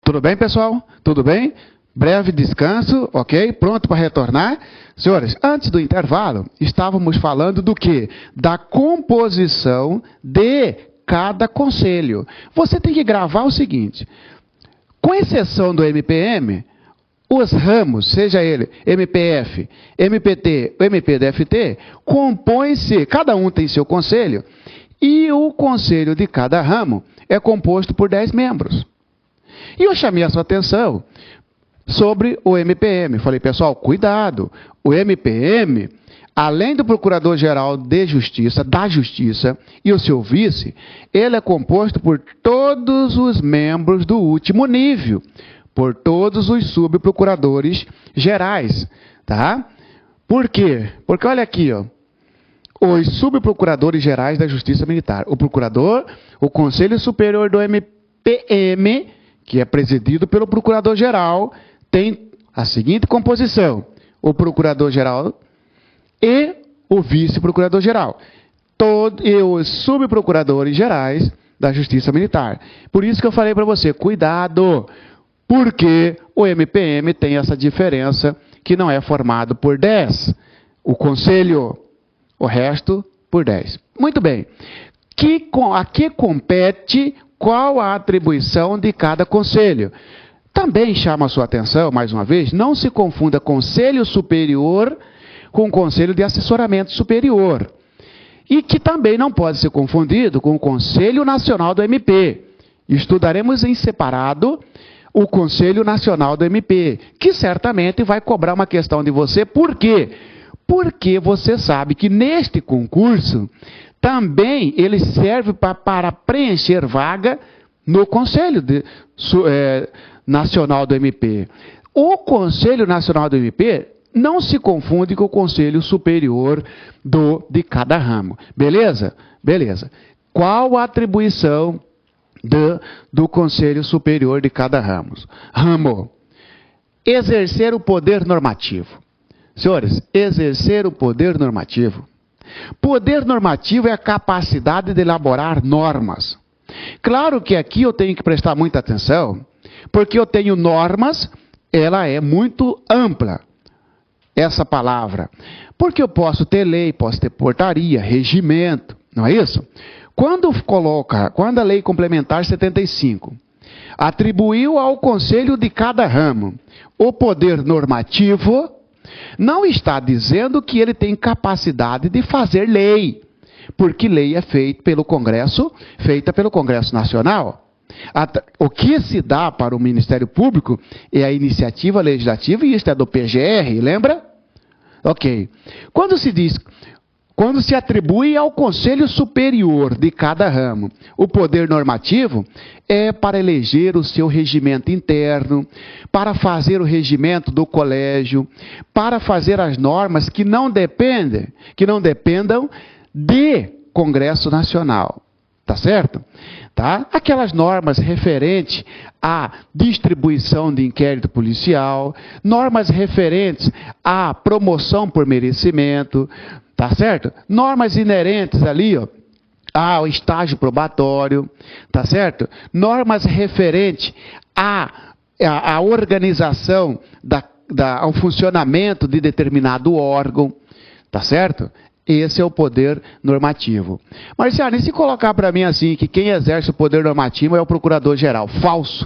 Tudo bem, pessoal? Tudo bem? Breve descanso, ok? Pronto para retornar? Senhores, antes do intervalo, estávamos falando do quê? Da composição de cada conselho. Você tem que gravar o seguinte: com exceção do MPM, os ramos, seja ele MPF, MPT ou MPDFT, compõem-se, cada um tem seu conselho, e o conselho de cada ramo é composto por 10 membros. E eu chamei a sua atenção sobre o MPM. Falei, pessoal, cuidado. O MPM, além do Procurador-Geral de Justiça, da Justiça, e o seu vice, ele é composto por todos os membros do último nível, por todos os subprocuradores gerais, tá? Por quê? Porque olha aqui, ó, os subprocuradores gerais da Justiça Militar, o procurador, o Conselho Superior do MPM, que é presidido pelo Procurador-Geral, tem a seguinte composição: o Procurador-Geral e o Vice-Procurador-Geral, e os subprocuradores gerais da Justiça Militar. Por isso que eu falei para você, cuidado, porque o MPM tem essa diferença que não é formado por 10, o Conselho, o resto por 10. Muito bem. A que compete qual a atribuição de cada conselho? Também chama a sua atenção, mais uma vez, não se confunda Conselho Superior com Conselho de Assessoramento Superior. E que também não pode ser confundido com o Conselho Nacional do MP. Estudaremos em separado o Conselho Nacional do MP, que certamente vai cobrar uma questão de você. Por quê? Porque você sabe que neste concurso também ele serve para preencher vaga no Conselho Nacional do MP. O Conselho Nacional do MP não se confunde com o Conselho Superior de cada ramo. Beleza? Beleza. Qual a atribuição do Conselho Superior de cada ramo? Exercer o poder normativo. Senhores, exercer o poder normativo. Poder normativo é a capacidade de elaborar normas. Claro que aqui eu tenho que prestar muita atenção, porque eu tenho normas, ela é muito ampla, essa palavra. Porque eu posso ter lei, posso ter portaria, regimento, não é isso? Quando a Lei Complementar 75 atribuiu ao Conselho de cada ramo o poder normativo, não está dizendo que ele tem capacidade de fazer lei, porque lei é feita pelo Congresso Nacional. O que se dá para o Ministério Público é a iniciativa legislativa, e isto é do PGR, lembra? Ok. Quando se atribui ao Conselho Superior de cada ramo o poder normativo, é para eleger o seu regimento interno, para fazer o regimento do colégio, para fazer as normas que não dependam de Congresso Nacional. Tá certo? Tá? Aquelas normas referentes à distribuição de inquérito policial, normas referentes à promoção por merecimento, tá certo? Normas inerentes ali, ó, ao estágio probatório, tá certo? Normas referentes à organização, ao funcionamento de determinado órgão, tá certo? Esse é o poder normativo. Marciano, e se colocar para mim assim, que quem exerce o poder normativo é o Procurador-Geral? Falso.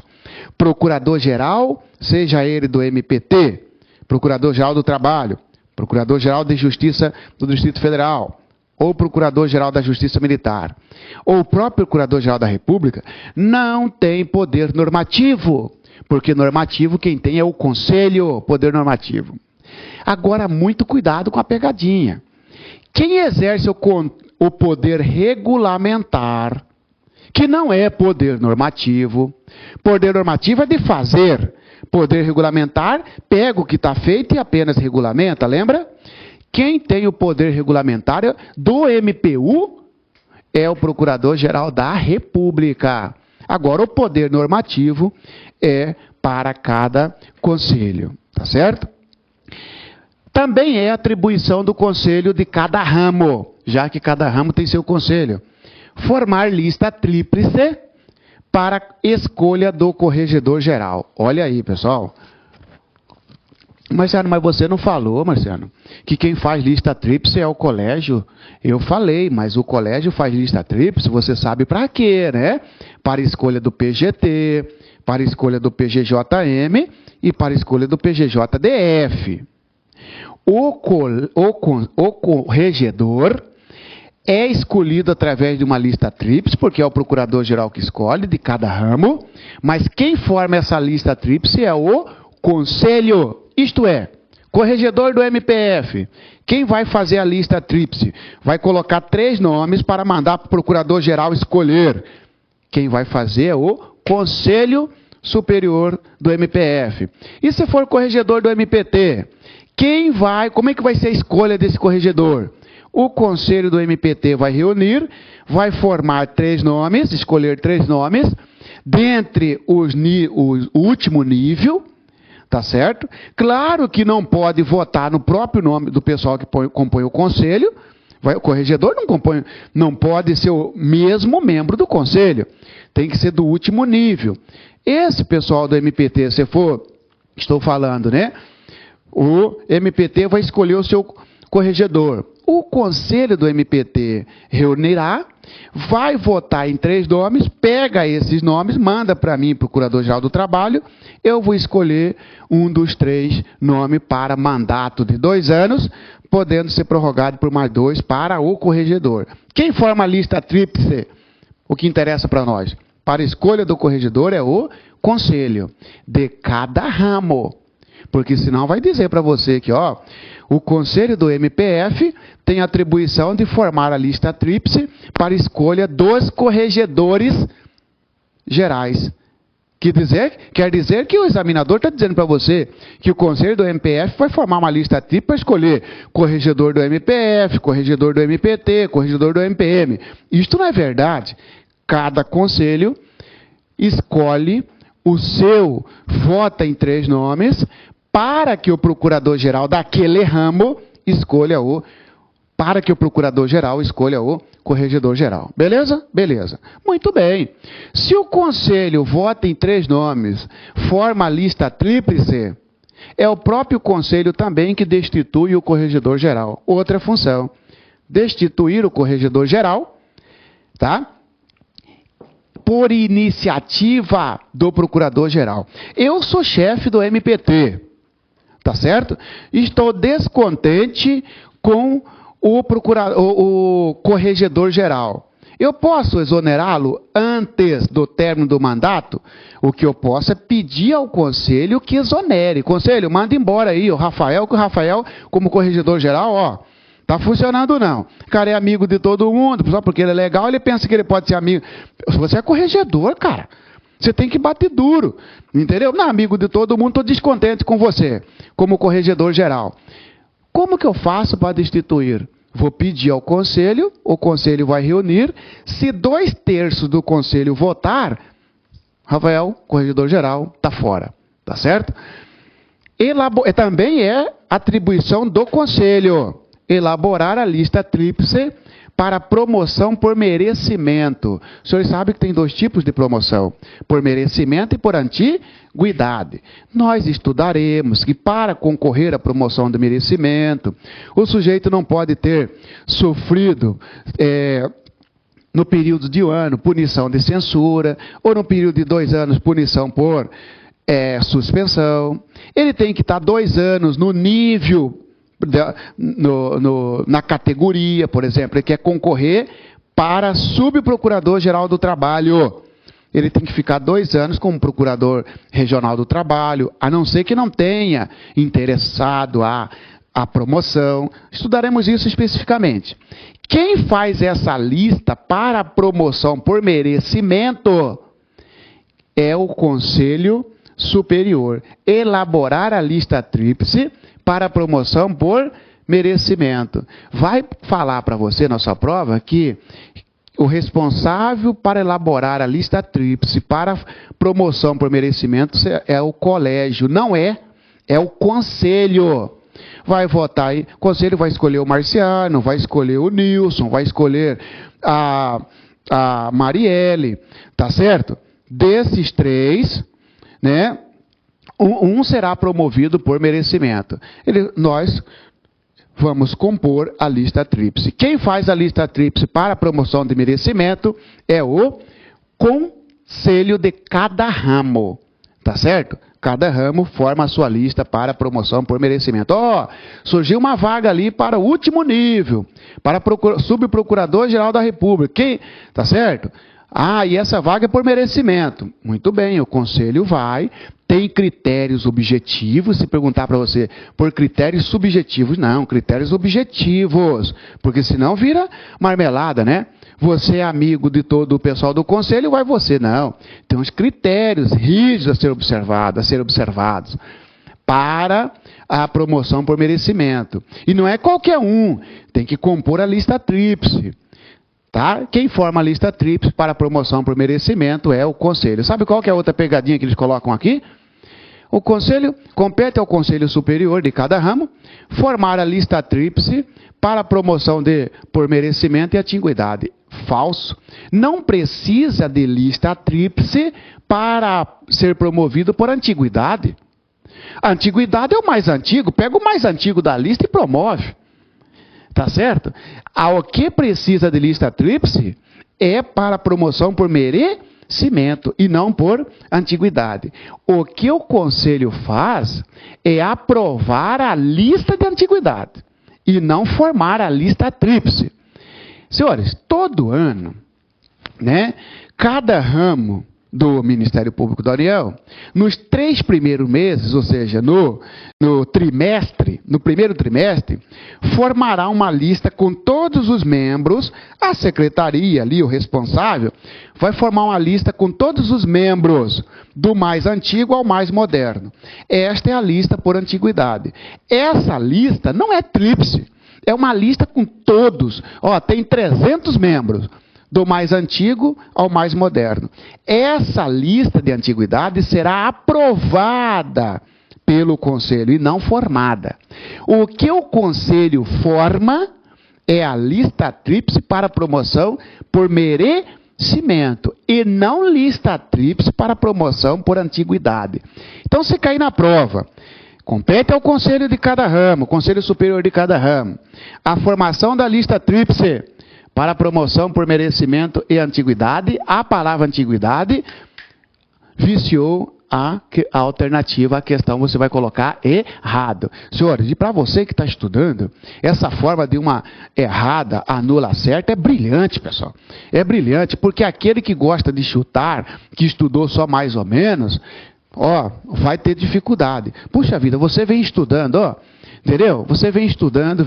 Procurador-Geral, seja ele do MPT, Procurador-Geral do Trabalho, Procurador-Geral de Justiça do Distrito Federal, ou Procurador-Geral da Justiça Militar, ou o próprio Procurador-Geral da República, não tem poder normativo, porque normativo quem tem é o Conselho, poder normativo. Agora, muito cuidado com a pegadinha. Quem exerce o poder regulamentar, que não é poder normativo é de fazer. Poder regulamentar, pega o que está feito e apenas regulamenta, lembra? Quem tem o poder regulamentar do MPU é o Procurador-Geral da República. Agora, o poder normativo é para cada conselho, tá certo? Também é atribuição do conselho de cada ramo, já que cada ramo tem seu conselho. Formar lista tríplice para escolha do corregedor geral. Olha aí, pessoal. Marciano, mas você não falou, Marciano, que quem faz lista tríplice é o colégio. Eu falei, mas o colégio faz lista tríplice, você sabe para quê, né? Para escolha do PGT, para escolha do PGJM e para escolha do PGJDF. O corregedor é escolhido através de uma lista tríplice, porque é o procurador-geral que escolhe de cada ramo, mas quem forma essa lista tríplice é o conselho. Isto é, corregedor do MPF, quem vai fazer a lista tríplice? Vai colocar 3 nomes para mandar para o procurador-geral escolher. Quem vai fazer é o Conselho Superior do MPF. E se for corregedor do MPT? Como é que vai ser a escolha desse corregedor? O Conselho do MPT vai reunir, vai formar 3 nomes, escolher 3 nomes, dentre o último nível. Tá certo? Claro que não pode votar no próprio nome do pessoal que compõe o conselho. O corregedor não pode ser o mesmo membro do conselho. Tem que ser do último nível. Esse pessoal do MPT, se for, estou falando, né? O MPT vai escolher o seu corregedor. O conselho do MPT reunirá, vai votar em 3 nomes, pega esses nomes, manda para mim, Procurador-Geral do Trabalho, eu vou escolher um dos 3 nomes para mandato de 2 anos, podendo ser prorrogado por mais 2 para o corregedor. Quem forma a lista tríplice? O que interessa para nós? Para a escolha do corregedor é o conselho de cada ramo. Porque senão vai dizer para você que, ó, o conselho do MPF tem a atribuição de formar a lista tríplice para escolha dos corregedores gerais. Quer dizer que o examinador está dizendo para você que o conselho do MPF vai formar uma lista tríplice para escolher corregedor do MPF, corregedor do MPT, corregedor do MPM. Isto não é verdade. Cada conselho escolhe o seu, vota em 3 nomes, para que o procurador-geral daquele ramo escolha para que o procurador-geral escolha o corregedor-geral. Beleza? Beleza. Muito bem. Se o conselho vota em 3 nomes, forma a lista tríplice, é o próprio conselho também que destitui o corregedor-geral. Outra função. Destituir o corregedor-geral, tá? Por iniciativa do procurador-geral. Eu sou chefe do MPT. Tá certo? Estou descontente com o corregedor-geral. Eu posso exonerá-lo antes do término do mandato? O que eu posso é pedir ao conselho que exonere. Conselho, manda embora aí o Rafael, que o Rafael, como corregedor-geral, ó, tá funcionando não. O cara é amigo de todo mundo, só porque ele é legal, ele pensa que ele pode ser amigo. Você é corregedor, cara. Você tem que bater duro, entendeu? Não, amigo de todo mundo, estou descontente com você, como corregedor geral. Como que eu faço para destituir? Vou pedir ao conselho, o conselho vai reunir. Se 2/3 do conselho votar, Rafael, corregedor geral, está fora. Tá certo? Também é atribuição do conselho elaborar a lista tríplice para promoção por merecimento. Os senhores sabem que tem 2 tipos de promoção, por merecimento e por antiguidade. Nós estudaremos que para concorrer à promoção de merecimento, o sujeito não pode ter sofrido no período de 1 ano punição de censura, ou no período de 2 anos punição por suspensão. Ele tem que estar 2 anos no nível na categoria, por exemplo, ele quer concorrer para subprocurador-geral do trabalho. Ele tem que ficar 2 anos como procurador regional do trabalho, a não ser que não tenha interessado a promoção. Estudaremos isso especificamente. Quem faz essa lista para a promoção por merecimento é o Conselho Superior. Elaborar a lista tríplice para promoção por merecimento. Vai falar para você na sua prova que o responsável para elaborar a lista tríplice para promoção por merecimento é o colégio, não é o conselho. Vai votar aí, o conselho vai escolher o Marciano, vai escolher o Nilson, vai escolher a Marielle, tá certo? desses 3, né, um será promovido por merecimento. Nós vamos compor a lista tríplice. Quem faz a lista tríplice para a promoção de merecimento é o conselho de cada ramo. Tá certo? Cada ramo forma a sua lista para a promoção por merecimento. Surgiu uma vaga ali para o último nível, para subprocurador-geral da República. Quem? Tá certo? E essa vaga é por merecimento. Muito bem, o conselho tem critérios objetivos. Se perguntar para você por critérios subjetivos, não, critérios objetivos, porque senão vira marmelada, né? Você é amigo de todo o pessoal do conselho, vai você, não. Tem uns critérios rígidos a ser observados para a promoção por merecimento. E não é qualquer um, tem que compor a lista tríplice. Tá? Quem forma a lista tríplice para a promoção por merecimento é o conselho. Sabe qual que é a outra pegadinha que eles colocam aqui? O conselho compete ao conselho superior de cada ramo formar a lista tríplice para a promoção por merecimento e antiguidade. Falso. Não precisa de lista tríplice para ser promovido por antiguidade. A antiguidade é o mais antigo, pega o mais antigo da lista e promove. Tá certo? O que precisa de lista tríplice é para promoção por merecimento e não por antiguidade. O que o conselho faz é aprovar a lista de antiguidade e não formar a lista tríplice. Senhores, todo ano, né, cada ramo do Ministério Público da União, nos 3 primeiros meses, ou seja, no primeiro trimestre, formará uma lista com todos os membros, a secretaria ali, o responsável, vai formar uma lista com todos os membros, do mais antigo ao mais moderno. Esta é a lista por antiguidade. Essa lista não é tríplice, é uma lista com todos. Tem 300 membros. Do mais antigo ao mais moderno. Essa lista de antiguidade será aprovada pelo conselho e não formada. O que o conselho forma é a lista tríplice para promoção por merecimento e não lista tríplice para promoção por antiguidade. Então, se cair na prova, compete ao conselho de cada ramo, conselho superior de cada ramo, a formação da lista tríplice para promoção por merecimento e antiguidade, a palavra antiguidade viciou a alternativa, a questão você vai colocar errado. Senhores, e para você que está estudando, essa forma de uma errada anula a certa é brilhante, pessoal. É brilhante, porque aquele que gosta de chutar, que estudou só mais ou menos, vai ter dificuldade. Puxa vida, você vem estudando, entendeu? Você vem estudando,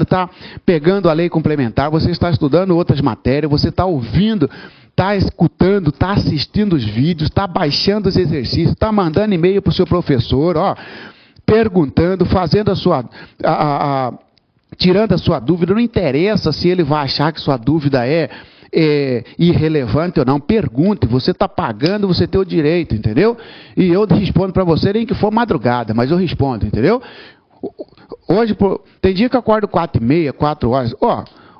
está pegando a lei complementar, você está estudando outras matérias, você está ouvindo, está escutando, está assistindo os vídeos, está baixando os exercícios, está mandando e-mail para o seu professor, perguntando, fazendo tirando a sua dúvida. Não interessa se ele vai achar que sua dúvida é irrelevante ou não, pergunte, você está pagando, você tem o direito, entendeu? E eu respondo para você, nem que for madrugada, mas eu respondo, entendeu? Hoje, tem dia que eu acordo 4h30, 4 horas.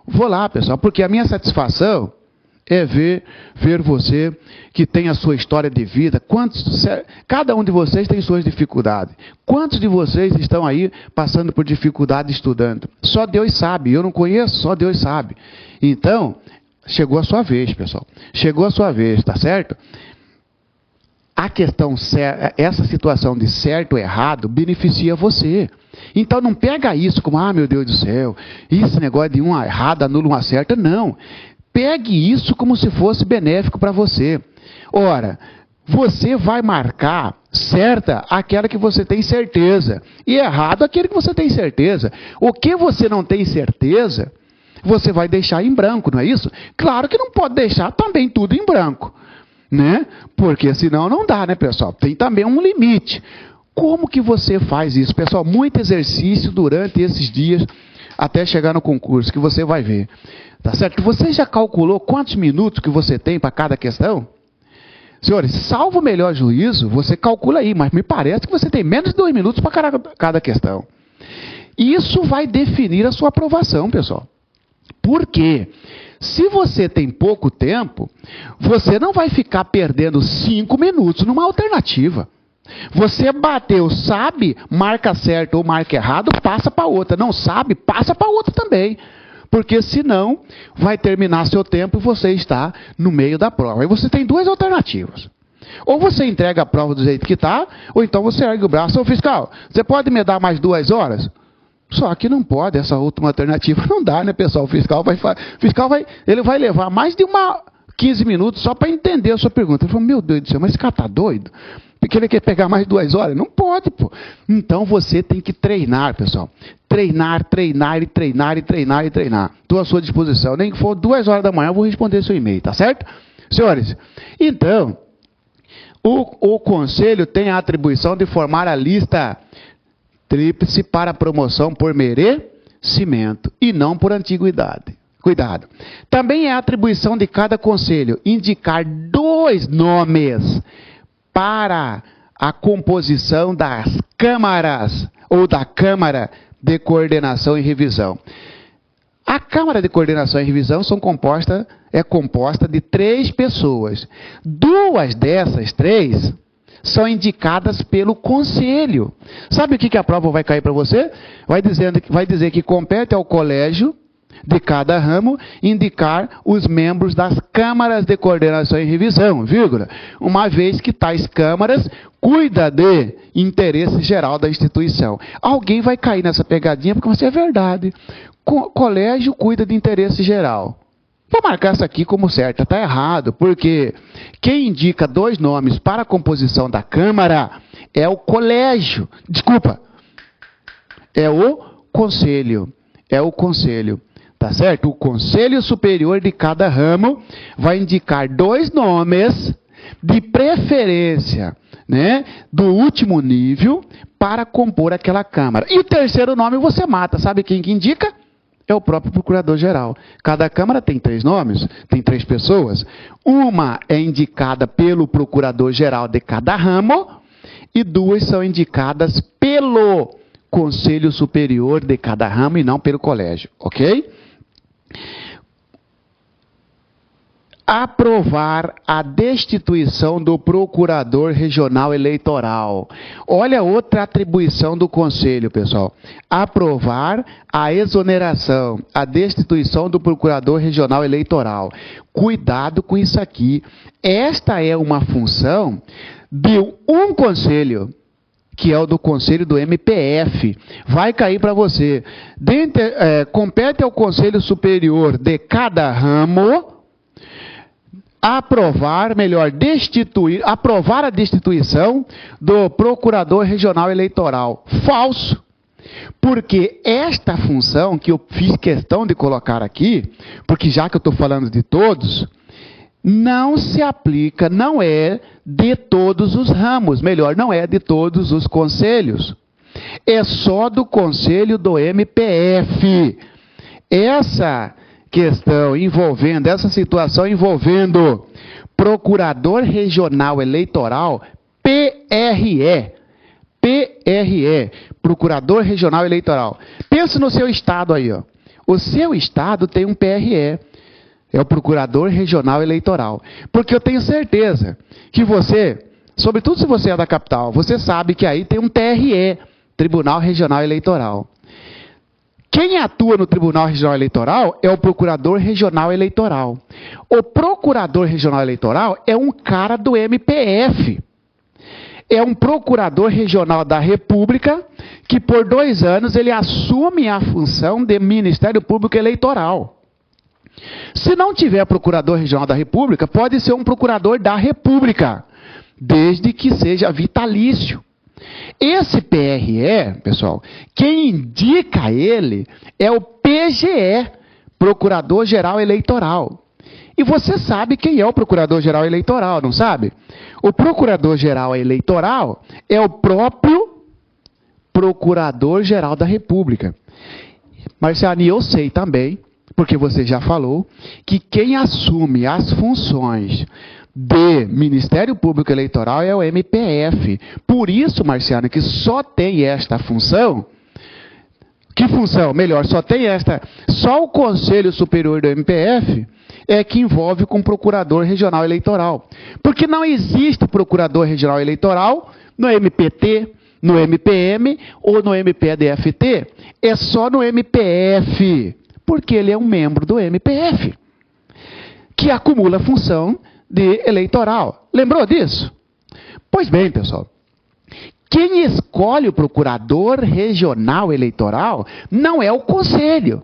Vou lá, pessoal, porque a minha satisfação é ver você que tem a sua história de vida. Cada um de vocês tem suas dificuldades. Quantos de vocês estão aí passando por dificuldade estudando? Só Deus sabe. Eu não conheço, só Deus sabe. Então, chegou a sua vez, pessoal. Chegou a sua vez, tá certo? A questão, essa situação de certo ou errado beneficia você. Então não pega isso como, meu Deus do céu, esse negócio de uma errada anula uma certa. Não. Pegue isso como se fosse benéfico para você. Ora, você vai marcar certa aquela que você tem certeza e errado aquele que você tem certeza. O que você não tem certeza, você vai deixar em branco, não é isso? Claro que não pode deixar também tudo em branco, né? Porque senão não dá, né, pessoal? Tem também um limite. Como que você faz isso, pessoal? Muito exercício durante esses dias até chegar no concurso, que você vai ver. Tá certo? Você já calculou quantos minutos que você tem para cada questão? Senhores, salvo o melhor juízo, você calcula aí, mas me parece que você tem menos de 2 minutos para cada questão. Isso vai definir a sua aprovação, pessoal. Por quê? Se você tem pouco tempo, você não vai ficar perdendo 5 minutos numa alternativa. Você bateu, sabe, marca certo ou marca errado, passa para outra. Não sabe, passa para outra também. Porque senão vai terminar seu tempo e você está no meio da prova. Aí você tem 2 alternativas. Ou você entrega a prova do jeito que está, ou então você ergue o braço. Ô fiscal, você pode me dar mais 2 horas? Só que não pode, essa última alternativa não dá, né, pessoal? O fiscal ele vai levar mais de 15 minutos só para entender a sua pergunta. Ele falou, meu Deus do céu, mas esse cara está doido? Porque ele quer pegar mais 2 horas? Não pode, pô. Então você tem que treinar, pessoal. Treinar. Estou à sua disposição. Nem que for 2 horas da manhã, eu vou responder seu e-mail, tá certo? Senhores, então, o conselho tem a atribuição de formar a lista tríplice para promoção por merecimento e não por antiguidade. Cuidado. Também é atribuição de cada conselho indicar 2 nomes para a composição das câmaras ou da Câmara de Coordenação e Revisão. A Câmara de Coordenação e Revisão é composta de 3 pessoas. 2 dessas 3 são indicadas pelo conselho. Sabe o que a prova vai cair para você? Vai dizer que compete ao colégio de cada ramo indicar os membros das câmaras de coordenação e revisão, vírgula, uma vez que tais câmaras cuidam de interesse geral da instituição. Alguém vai cair nessa pegadinha porque você é verdade. Colégio cuida de interesse geral. Vou marcar essa aqui como certa, está errado, porque quem indica 2 nomes para a composição da Câmara é o colégio. Desculpa, é o conselho. É o conselho. Tá certo? O Conselho Superior de cada ramo vai indicar 2 nomes, de preferência, né, do último nível, para compor aquela Câmara. E o terceiro nome você mata. Sabe quem que indica? É o próprio Procurador-Geral. Cada Câmara tem 3 nomes, tem 3 pessoas. Uma é indicada pelo Procurador-Geral de cada ramo e 2 são indicadas pelo Conselho Superior de cada ramo e não pelo colégio, ok? Aprovar a destituição do Procurador Regional Eleitoral. Olha outra atribuição do Conselho, pessoal. Aprovar a exoneração, a destituição do Procurador Regional Eleitoral. Cuidado com isso aqui. Esta é uma função de um conselho, que é o do Conselho do MPF. Vai cair para você. Compete ao Conselho Superior de cada ramo aprovar a destituição do Procurador Regional Eleitoral. Falso. Porque esta função que eu fiz questão de colocar aqui, porque já que eu estou falando de todos, não se aplica, não é de todos os ramos, melhor, não é de todos os conselhos. É só do Conselho do MPF. Essa situação envolvendo Procurador Regional Eleitoral, PRE, Procurador Regional Eleitoral. Pense no seu estado aí, ó. O seu estado tem um PRE. É o Procurador Regional Eleitoral. Porque eu tenho certeza que você, sobretudo se você é da capital, você sabe que aí tem um TRE, Tribunal Regional Eleitoral. Quem atua no Tribunal Regional Eleitoral é o Procurador Regional Eleitoral. O Procurador Regional Eleitoral é um cara do MPF. É um Procurador Regional da República que por 2 anos ele assume a função de Ministério Público Eleitoral. Se não tiver Procurador Regional da República, pode ser um Procurador da República, desde que seja vitalício. Esse PRE, pessoal, quem indica ele é o PGE, Procurador-Geral Eleitoral. E você sabe quem é o Procurador-Geral Eleitoral, não sabe? O Procurador-Geral Eleitoral é o próprio Procurador-Geral da República. Marciane, eu sei também, porque você já falou, que quem assume as funções de Ministério Público Eleitoral é o MPF. Por isso, Marciano, que só tem esta função, Que função? Melhor, só tem esta. Só o Conselho Superior do MPF é que envolve com o Procurador Regional Eleitoral. Porque não existe Procurador Regional Eleitoral no MPT, no MPM ou no MPDFT. É só no MPF, porque ele é um membro do MPF, que acumula a função de eleitoral. Lembrou disso? Pois bem, pessoal. Quem escolhe o Procurador Regional Eleitoral não é o Conselho,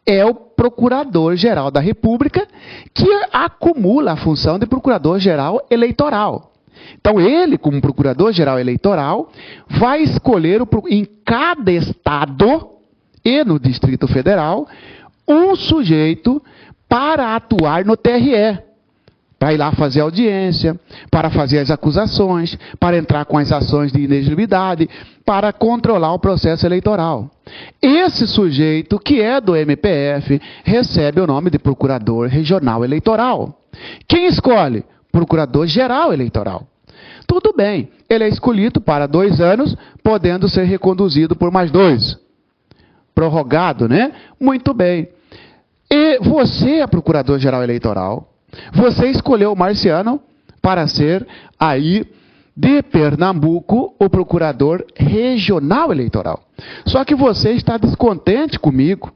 é o Procurador-Geral da República, que acumula a função de Procurador-Geral Eleitoral. Então, ele, como Procurador-Geral Eleitoral, vai escolher em cada estado e no Distrito Federal um sujeito para atuar no TRE. Para ir lá fazer audiência, para fazer as acusações, para entrar com as ações de inexigibilidade, para controlar o processo eleitoral. Esse sujeito, que é do MPF, recebe o nome de Procurador Regional Eleitoral. Quem escolhe? Procurador-Geral Eleitoral. Tudo bem, ele é escolhido para 2 anos, podendo ser reconduzido por mais 2. Prorrogado, né? Muito bem. E você é Procurador-Geral Eleitoral. Você escolheu o Marciano para ser aí de Pernambuco o Procurador Regional Eleitoral. Só que você está descontente comigo.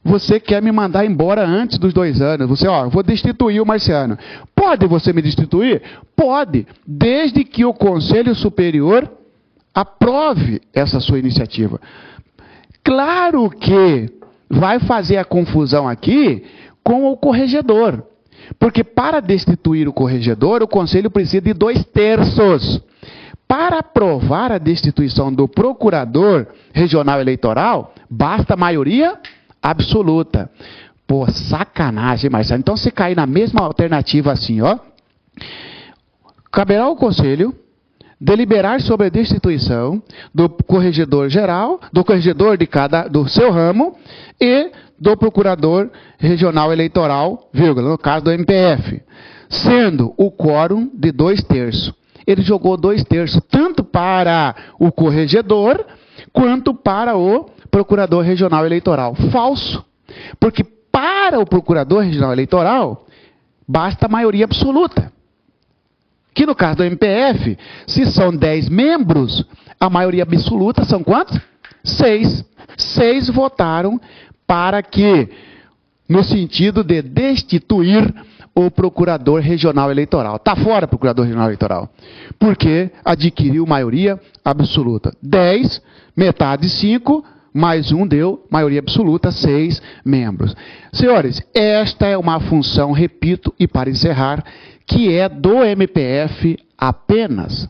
Você quer me mandar embora antes dos 2 anos. Você, vou destituir o Marciano. Pode você me destituir? Pode, desde que o Conselho Superior aprove essa sua iniciativa. Claro que vai fazer a confusão aqui com o corregedor. Porque para destituir o corregedor, o Conselho precisa de 2/3. Para aprovar a destituição do Procurador Regional Eleitoral, basta maioria absoluta. Pô, sacanagem, Marcelo. Então, se cair na mesma alternativa assim, caberá ao Conselho deliberar sobre a destituição do corregedor geral, do corregedor do seu ramo e do Procurador Regional Eleitoral, no caso do MPF, sendo o quórum de 2/3. Ele jogou 2/3 tanto para o corregedor quanto para o Procurador Regional Eleitoral. Falso, porque para o Procurador Regional Eleitoral basta maioria absoluta. Que no caso do MPF, se são 10 membros, a maioria absoluta são quantos? 6. 6 votaram para que, no sentido de destituir o Procurador Regional Eleitoral. Está fora o Procurador Regional Eleitoral, porque adquiriu maioria absoluta. 10, metade 5, mais 1 deu maioria absoluta, 6 membros. Senhores, esta é uma função, repito, e para encerrar, que é do MPF apenas.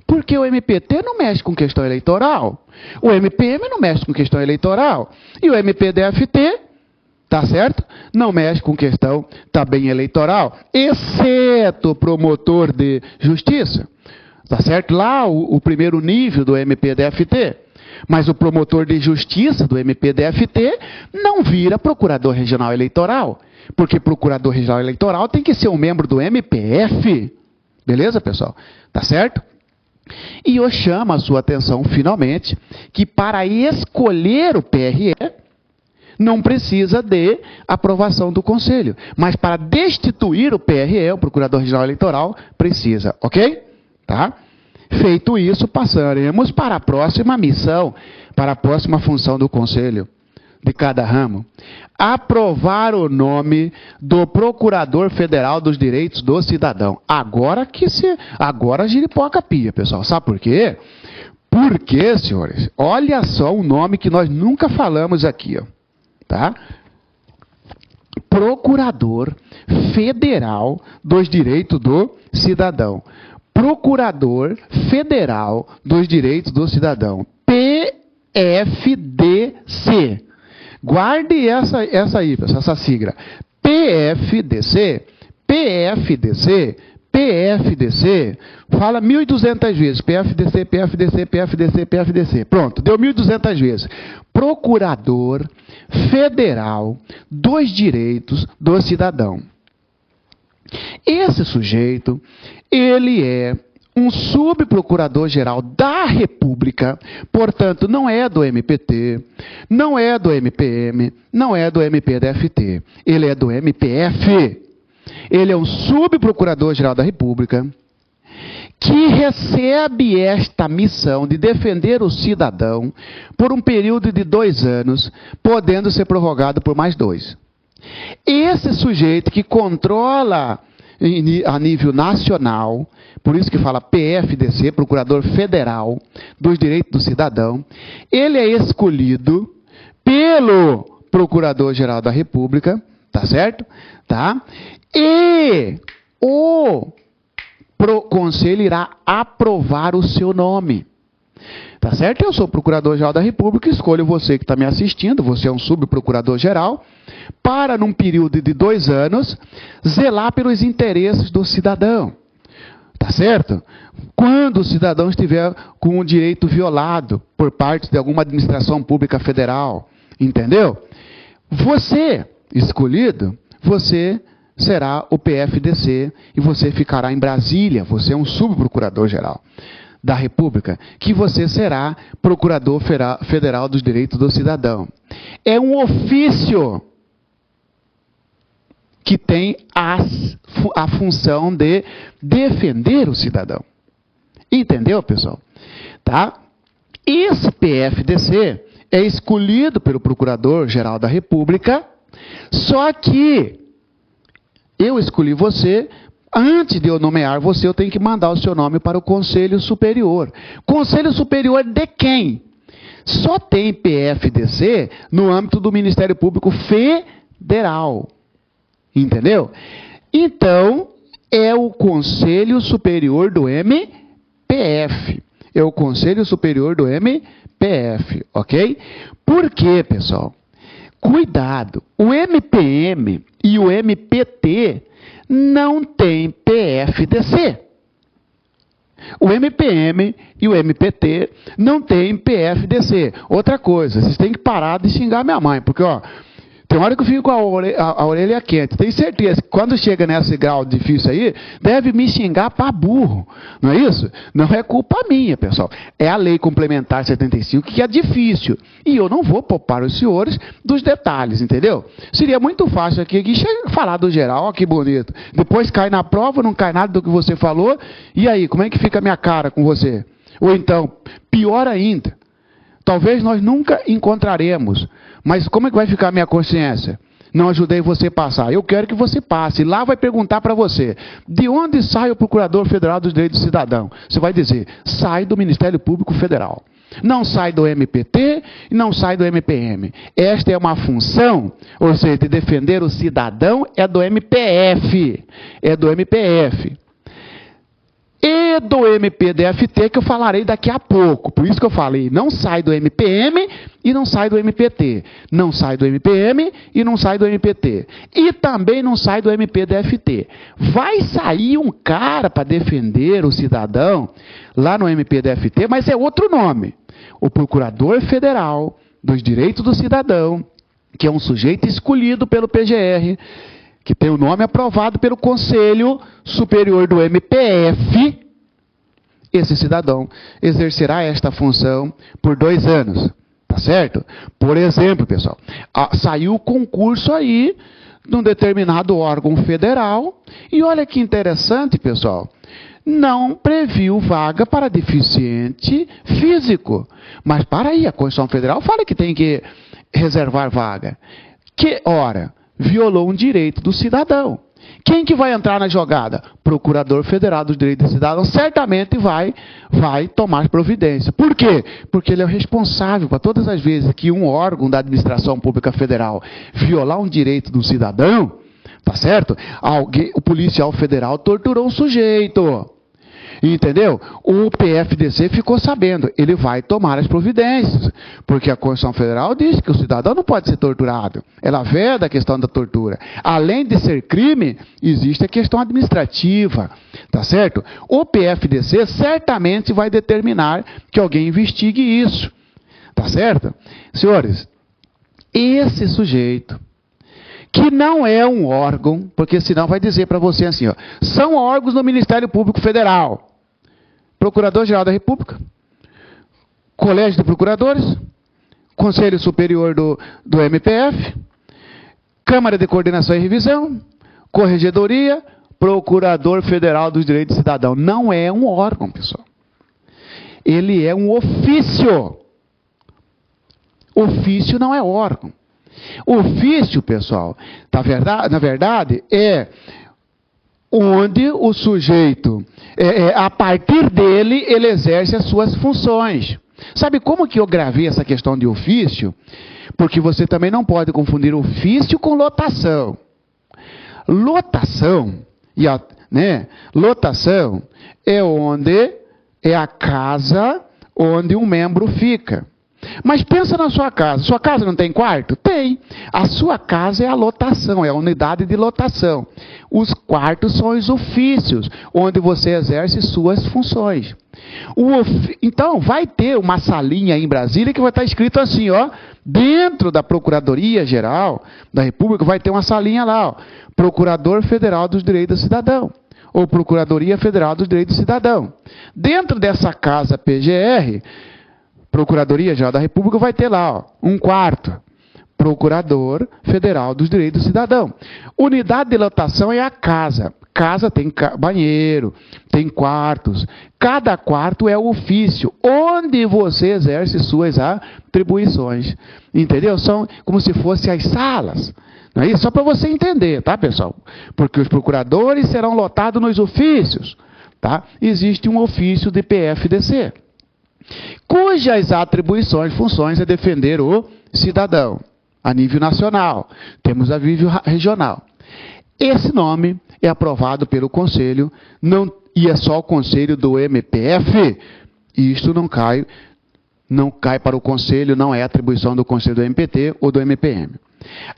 Porque o MPT não mexe com questão eleitoral. O MPM não mexe com questão eleitoral. E o MPDFT, tá certo? Não mexe com questão também eleitoral, exceto o promotor de justiça. Tá certo? Lá o primeiro nível do MPDFT. Mas o promotor de justiça do MPDFT não vira Procurador Regional Eleitoral. Porque Procurador Regional Eleitoral tem que ser um membro do MPF. Beleza, pessoal? Tá certo? E eu chamo a sua atenção, finalmente, que para escolher o PRE, não precisa de aprovação do Conselho. Mas para destituir o PRE, o Procurador Regional Eleitoral, precisa. Ok? Tá? Feito isso, passaremos para a próxima missão, para a próxima função do Conselho de cada ramo. Aprovar o nome do Procurador Federal dos Direitos do Cidadão. Agora a giripoca pia, pessoal. Sabe por quê? Porque, senhores, olha só um nome que nós nunca falamos aqui, tá? Procurador Federal dos Direitos do Cidadão. Procurador Federal dos Direitos do Cidadão. PFDC. Guarde essa aí, pessoal, essa sigla. PFDC, PFDC, PFDC. Fala 1.200 vezes. PFDC, PFDC, PFDC, PFDC. Pronto, deu 1.200 vezes. Procurador Federal dos Direitos do Cidadão. Esse sujeito, ele é um subprocurador-geral da República, portanto, não é do MPT, não é do MPM, não é do MPDFT, ele é do MPF. Ele é um subprocurador-geral da República que recebe esta missão de defender o cidadão por um período de 2 anos, podendo ser prorrogado por mais 2. Esse sujeito que controla a nível nacional, por isso que fala PFDC, Procurador Federal dos Direitos do Cidadão, ele é escolhido pelo Procurador-Geral da República, tá certo? Tá? E o Conselho irá aprovar o seu nome. Tá certo? Eu sou Procurador-Geral da República, escolho você que está me assistindo, você é um subprocurador-geral, para, num período de 2 anos, zelar pelos interesses do cidadão. Tá certo? Quando o cidadão estiver com o direito violado por parte de alguma administração pública federal. Entendeu? Você, escolhido, você será o PFDC e você ficará em Brasília. Você é um subprocurador-geral da República, que você será Procurador Federal dos Direitos do Cidadão. É um ofício que tem a função de defender o cidadão. Entendeu, pessoal? Tá? Esse PFDC é escolhido pelo Procurador-Geral da República, só que eu escolhi você. Antes de eu nomear você, eu tenho que mandar o seu nome para o Conselho Superior. Conselho Superior de quem? Só tem PFDC no âmbito do Ministério Público Federal. Entendeu? Então, é o Conselho Superior do MPF. É o Conselho Superior do MPF, ok? Por quê, pessoal? Cuidado, o MPM e o MPT não tem PFDC. O MPM e o MPT não tem PFDC. Outra coisa, vocês têm que parar de xingar minha mãe, porque, ó, tem hora que eu fico com a orelha quente. Tenho certeza que quando chega nesse grau difícil aí, deve me xingar para burro. Não é isso? Não é culpa minha, pessoal. É a Lei Complementar 75 que é difícil. E eu não vou poupar os senhores dos detalhes, entendeu? Seria muito fácil aqui falar do geral, ó que bonito. Depois cai na prova, não cai nada do que você falou. E aí, como é que fica a minha cara com você? Ou então, pior ainda, talvez nós nunca encontraremos. Mas como é que vai ficar a minha consciência? Não ajudei você a passar. Eu quero que você passe. Lá vai perguntar para você, de onde sai o Procurador Federal dos Direitos do Cidadão? Você vai dizer, sai do Ministério Público Federal. Não sai do MPT e não sai do MPM. Esta é uma função, ou seja, de defender o cidadão, é do MPF. É do MPF. E do MPDFT, que eu falarei daqui a pouco. Por isso que eu falei, não sai do MPM e não sai do MPT. Não sai do MPM e não sai do MPT. E também não sai do MPDFT. Vai sair um cara para defender o cidadão lá no MPDFT, mas é outro nome. O Procurador Federal dos Direitos do Cidadão, que é um sujeito escolhido pelo PGR, que tem o nome aprovado pelo Conselho Superior do MPF, esse cidadão exercerá esta função por 2 anos. Tá certo? Por exemplo, pessoal, saiu o concurso aí de um determinado órgão federal, e olha que interessante, pessoal, não previu vaga para deficiente físico. Mas para aí, a Constituição Federal fala que tem que reservar vaga. Que, ora, violou um direito do cidadão. Quem que vai entrar na jogada? Procurador Federal dos Direitos do Cidadão certamente vai tomar providência. Por quê? Porque ele é o responsável para todas as vezes que um órgão da administração pública federal violar um direito do cidadão, tá certo? O policial federal torturou um sujeito. Entendeu? O PFDC ficou sabendo, ele vai tomar as providências, porque a Constituição Federal diz que o cidadão não pode ser torturado. Ela veda a questão da tortura. Além de ser crime, existe a questão administrativa, tá certo? O PFDC certamente vai determinar que alguém investigue isso, tá certo? Senhores, esse sujeito, que não é um órgão, porque senão vai dizer para você assim, ó, são órgãos do Ministério Público Federal. Procurador-Geral da República, Colégio de Procuradores, Conselho Superior do MPF, Câmara de Coordenação e Revisão, Corregedoria, Procurador Federal dos Direitos do Cidadão. Não é um órgão, pessoal. Ele é um ofício. Ofício não é órgão. Ofício, pessoal, na verdade, é onde o sujeito, a partir dele, ele exerce as suas funções. Sabe como que eu gravei essa questão de ofício? Porque você também não pode confundir ofício com lotação. Lotação, lotação é a casa onde um membro fica. Mas pensa na sua casa. Sua casa não tem quarto? Tem. A sua casa é a lotação, é a unidade de lotação. Os quartos são os ofícios, onde você exerce suas funções. Então, vai ter uma salinha aí em Brasília que vai estar escrito assim, dentro da Procuradoria-Geral da República, vai ter uma salinha lá, Procurador Federal dos Direitos do Cidadão, ou Procuradoria Federal dos Direitos do Cidadão. Dentro dessa casa PGR, Procuradoria-Geral da República, vai ter lá, um quarto, Procurador Federal dos Direitos do Cidadão. Unidade de lotação é a casa. Casa tem banheiro, tem quartos. Cada quarto é o ofício, onde você exerce suas atribuições. Entendeu? São como se fossem as salas. Não é isso? Só para você entender, tá, pessoal? Porque os procuradores serão lotados nos ofícios. Tá? Existe um ofício de PFDC, cujas atribuições, funções é defender o cidadão a nível nacional. Temos a nível regional. Esse nome é aprovado pelo Conselho, e é só o Conselho do MPF. Isto não cai para o Conselho, não é atribuição do Conselho do MPT ou do MPM.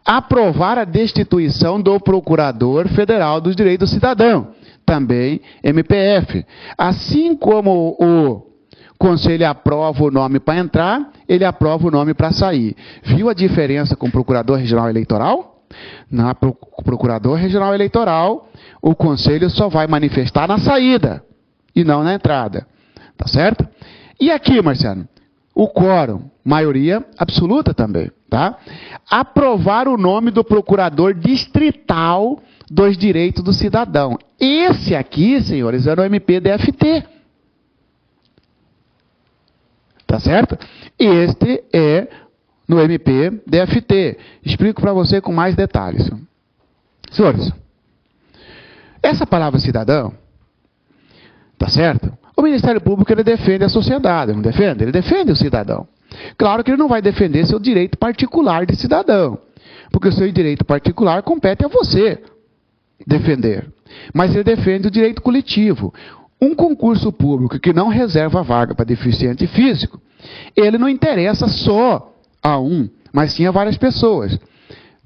Aprovar a destituição do Procurador Federal dos Direitos do Cidadão, também MPF. Assim como o Conselho aprova o nome para entrar, ele aprova o nome para sair. Viu a diferença com o Procurador Regional Eleitoral? Na Procurador Regional Eleitoral, o Conselho só vai manifestar na saída e não na entrada. Tá certo? E aqui, Marciano, o quórum, maioria absoluta também. Tá? Aprovar o nome do Procurador Distrital dos Direitos do Cidadão. Esse aqui, senhores, é no MPDFT. Tá certo? Este é no MPDFT. Explico para você com mais detalhes. Senhores, essa palavra cidadão, tá certo? O Ministério Público, ele defende a sociedade, não defende? Ele defende o cidadão. Claro que ele não vai defender seu direito particular de cidadão, porque o seu direito particular compete a você defender. Mas ele defende o direito coletivo. Um concurso público que não reserva vaga para deficiente físico, ele não interessa só a um, mas sim a várias pessoas.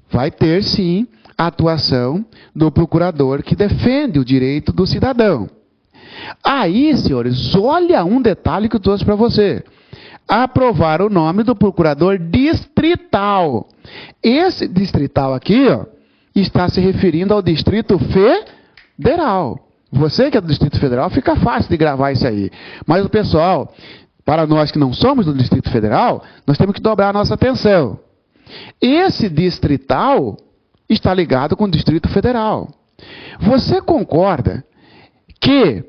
Vai ter, sim, a atuação do procurador que defende o direito do cidadão. Aí, senhores, olha um detalhe que eu trouxe para você. Aprovar o nome do procurador distrital. Esse distrital aqui, está se referindo ao Distrito Federal. Você que é do Distrito Federal, fica fácil de gravar isso aí. Mas o pessoal, para nós que não somos do Distrito Federal, nós temos que dobrar a nossa atenção. Esse distrital está ligado com o Distrito Federal. Você concorda que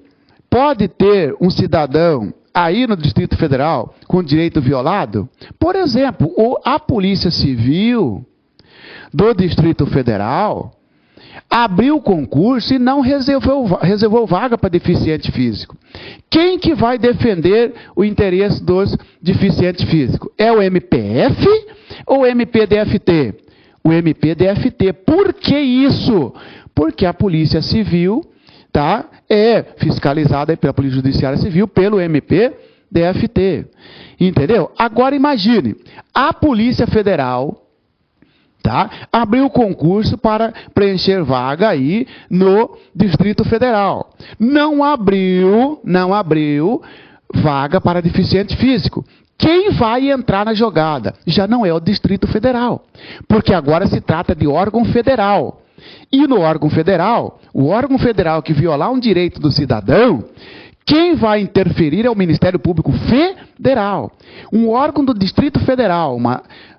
pode ter um cidadão aí no Distrito Federal com direito violado? Por exemplo, a Polícia Civil do Distrito Federal abriu concurso e não reservou vaga para deficiente físico. Quem que vai defender o interesse dos deficientes físicos? É o MPF ou o MPDFT? O MPDFT. Por que isso? Porque a Polícia Civil é fiscalizada pela Polícia Judiciária Civil, pelo MPDFT. Entendeu? Agora imagine, a Polícia Federal abriu concurso para preencher vaga aí no Distrito Federal. Não abriu vaga para deficiente físico. Quem vai entrar na jogada? Já não é o Distrito Federal, porque agora se trata de órgão federal. E no órgão federal, o órgão federal que violar um direito do cidadão, Quem vai interferir é o Ministério Público Federal. Um órgão do Distrito Federal,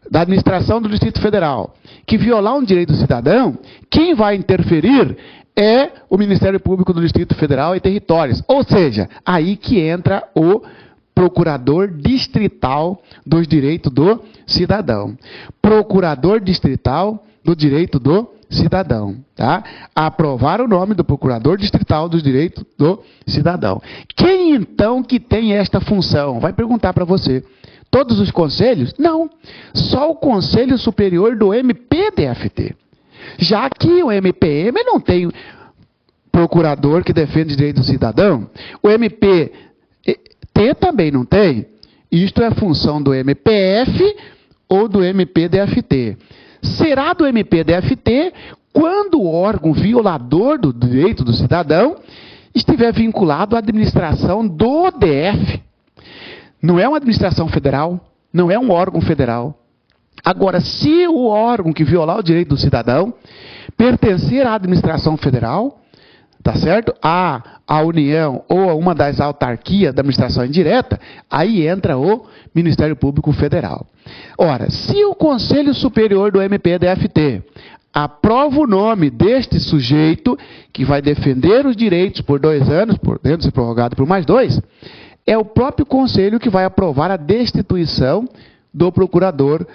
da administração do Distrito Federal, que violar um direito do cidadão, quem vai interferir é o Ministério Público do Distrito Federal e Territórios. Ou seja, aí que entra o Procurador Distrital dos Direitos do Cidadão. Procurador Distrital do Direito do Cidadão. Tá? Aprovar o nome do Procurador Distrital dos Direitos do Cidadão. Quem então que tem esta função? Vai perguntar para você. Todos os conselhos? Não. Só o Conselho Superior do MPDFT. Já que o MPM não tem procurador que defende os direitos do cidadão, o MPT também não tem. Isto é função do MPF ou do MPDFT. Será do MPDFT quando o órgão violador do direito do cidadão estiver vinculado à administração do DF. Não é uma administração federal, não é um órgão federal. Agora, se o órgão que violar o direito do cidadão pertencer à administração federal, tá certo? À União ou a uma das autarquias da administração indireta, aí entra o Ministério Público Federal. Ora, se o Conselho Superior do MPDFT aprova o nome deste sujeito, que vai defender os direitos por 2 anos, podendo ser prorrogado por mais 2, é o próprio Conselho que vai aprovar a destituição do procurador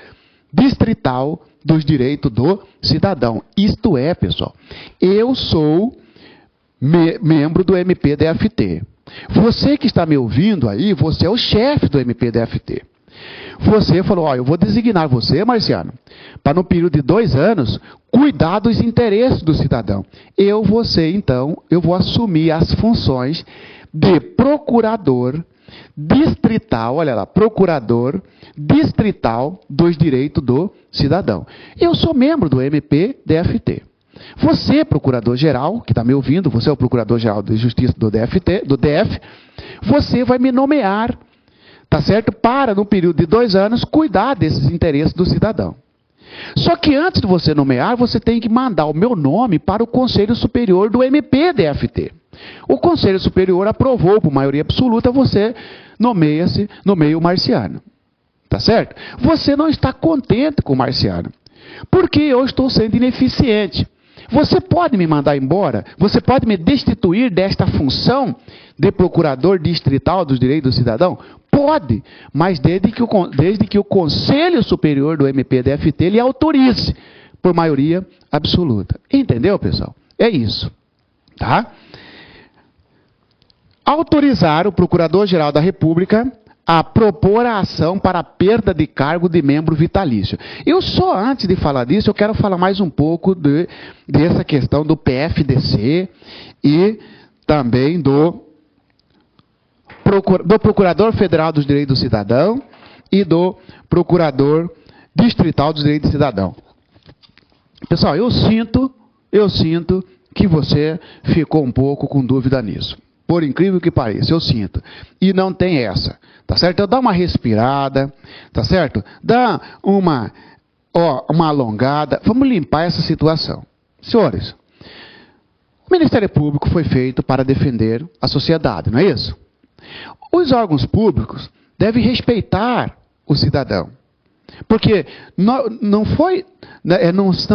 distrital dos direitos do cidadão. Isto é, pessoal, eu sou membro do MPDFT. Você que está me ouvindo aí, você é o chefe do MPDFT. Você falou, ó, eu vou designar você, Marciano, para no período de 2 anos, cuidar dos interesses do cidadão. Eu vou assumir as funções de procurador distrital, olha lá, procurador distrital dos direitos do cidadão. Eu sou membro do MPDFT. Você, procurador-geral, que está me ouvindo, você é o procurador-geral de justiça do DF, você vai me nomear, tá certo? Para, no período de 2 anos, cuidar desses interesses do cidadão. Só que antes de você nomear, você tem que mandar o meu nome para o Conselho Superior do MPDFT. O Conselho Superior aprovou, por maioria absoluta, você nomeia o Marciano. Tá certo? Você não está contente com o Marciano, porque eu estou sendo ineficiente. Você pode me mandar embora? Você pode me destituir desta função de procurador distrital dos direitos do cidadão? Pode, mas desde que o Conselho Superior do MPDFT lhe autorize, por maioria absoluta. Entendeu, pessoal? É isso. Tá? Autorizar o Procurador-Geral da República a propor a ação para a perda de cargo de membro vitalício. Eu só, antes de falar disso, eu quero falar mais um pouco dessa questão do PFDC e também do Procurador Federal dos Direitos do Cidadão e do Procurador Distrital dos Direitos do Cidadão. Pessoal, eu sinto que você ficou um pouco com dúvida nisso. Por incrível que pareça, eu sinto. E não tem essa, tá certo? Então dá uma respirada, tá certo? Dá uma alongada. Vamos limpar essa situação. Senhores, o Ministério Público foi feito para defender a sociedade, não é isso? Os órgãos públicos devem respeitar o cidadão. Porque não